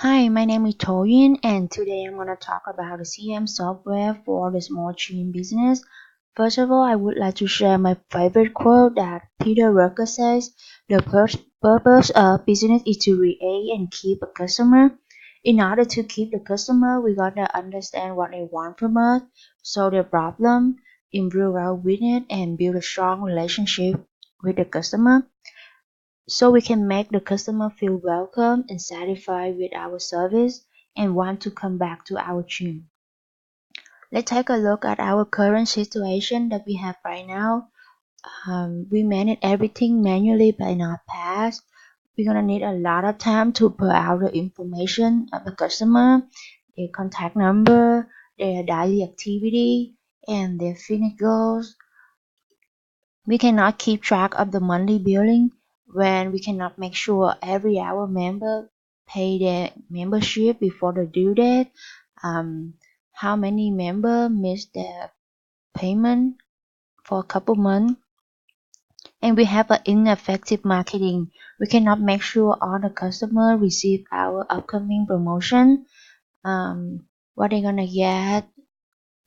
Hi, my name is Toyin, and today I'm going to talk about the CRM software for the small chain business. First of all, I would like to share my favorite quote that Peter Drucker says, "The purpose of business is to create and keep a customer. In order to keep the customer, we got to understand what they want from us, solve their problem, improve our business, and build a strong relationship with the customer, so we can make the customer feel welcome and satisfied with our service and want to come back to our gym." Let's take a look at our current situation that we have right now. We manage everything manually, but in our past, we're gonna need a lot of time to put out the information of the customer, their contact number, their daily activity, and their fitness goals. We cannot keep track of the monthly billing when we cannot make sure every hour member pay their membership before the due date. How many member miss their payment for a couple months, and we have an ineffective marketing. We cannot make sure all the customers receive our upcoming promotion, what they're gonna get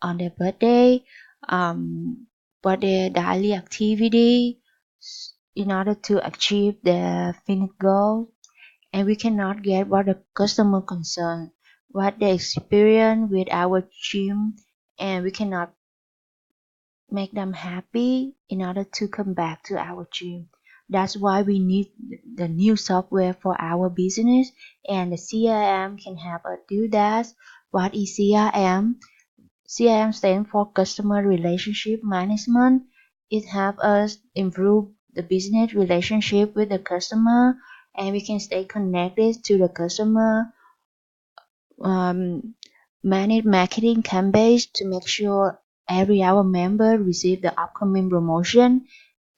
on their birthday, what their daily activity in order to achieve their fitness goal. And we cannot get what the customer concern, what they experience with our gym, and we cannot make them happy in order to come back to our gym. That's why we need the new software for our business, and the CRM can help us do that. What is CRM? CRM stands for Customer Relationship Management. It helps us improve the business relationship with the customer, and we can stay connected to the customer, manage marketing campaigns to make sure every our member receive the upcoming promotion,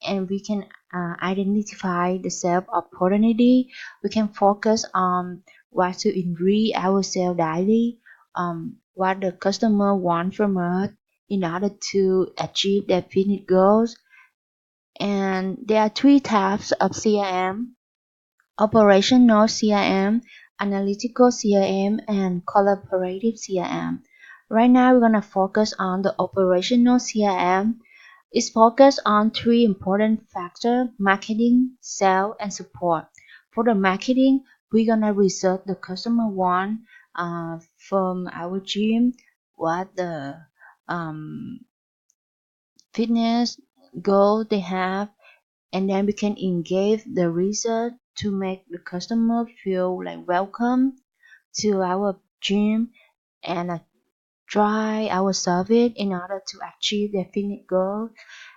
and we can identify the sales opportunity. We can focus on what to increase our sales daily, what the customer want from us in order to achieve their fitness goals. And there are three types of CRM: operational CRM, analytical CRM, and collaborative CRM. Right now, we're gonna focus on the operational CRM. It's focused on three important factors: marketing, sales, and support. For the marketing, we're gonna research the customer want from our gym, what the um, fitness goal they have, and then we can engage the research to make the customer feel like welcome to our gym and try our service in order to achieve their fitness goal.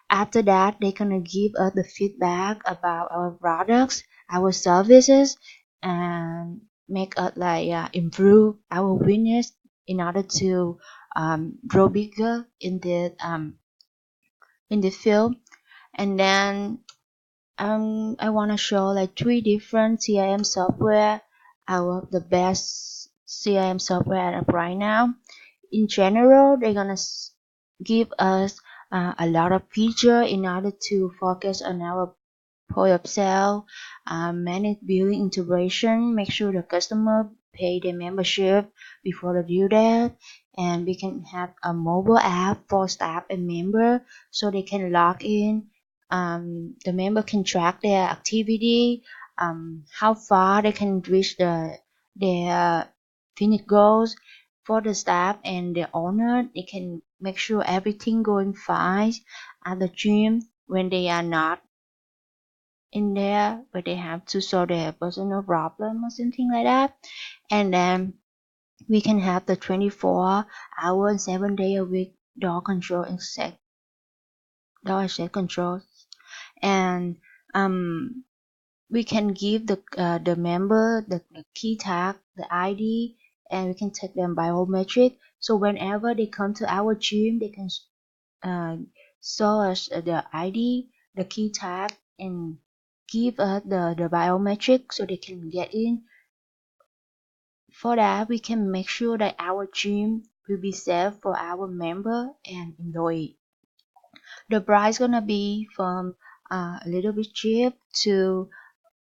After that, they're gonna give us the feedback about our products, our services, and make us improve our business in order to grow bigger in the field. And then I want to show like three different CRM software, our the best CRM software right now. In general, they're gonna give us a lot of feature in order to focus on our point of sale, manage billing integration, make sure the customer pay their membership before the due date, and we can have a mobile app for staff and member so they can log in. The member can track their activity, how far they can reach their fitness goals. For the staff and the owner, they can make sure everything going fine at the gym when they are not in there, but they have to solve their personal problem or something like that. And then we can have the 24-hour and 7 day a week door control and door access control. And we can give the member the key tag, the ID, and we can take them biometric. So whenever they come to our gym, they can show us the ID, the key tag, and give us the biometric so they can get in. For that, we can make sure that our gym will be safe for our member and employee. The price gonna be from a little bit cheap to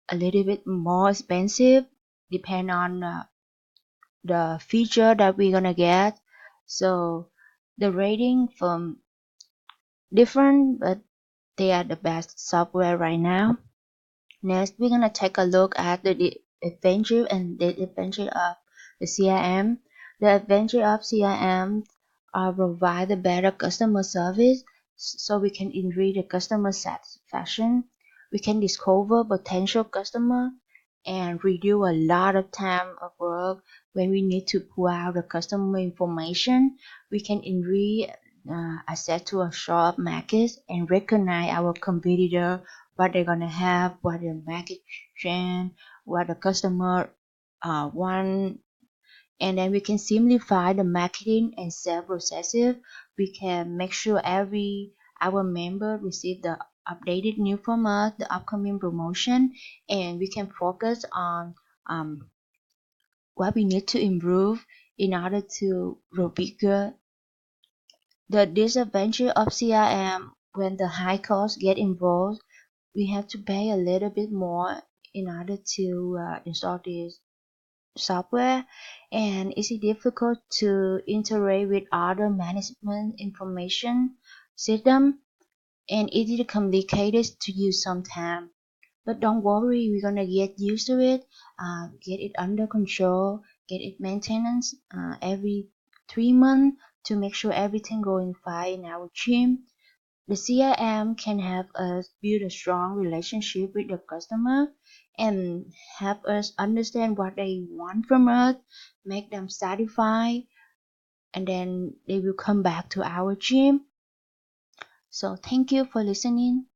a little bit more expensive, depend on the feature that we're gonna get. So the rating from different, but they are the best software right now. Next, we're gonna take a look at the advantage and disadvantage of the CRM. The advantage of CRM are provide a better customer service, so we can increase the customer satisfaction. We can discover potential customer and reduce a lot of time of work when we need to pull out the customer information. We can increase access to a shop market and recognize our competitor, what they're gonna have, what the market trend, what the customer want, and then we can simplify the marketing and sales processes. We can make sure every our member receive the updated new from us, the upcoming promotion, and we can focus on um, what we need to improve in order to grow bigger. The disadvantage of CRM, when the high costs get involved, we have to pay a little bit more in order to install this software, and it's difficult to integrate with other management information system, and it is complicated to use sometimes. But don't worry, we're gonna get used to it, get it under control, get it maintenance every 3 months to make sure everything going fine in our team. The CRM can help us build a strong relationship with the customer and help us understand what they want from us, make them satisfied, and then they will come back to our gym. So thank you for listening.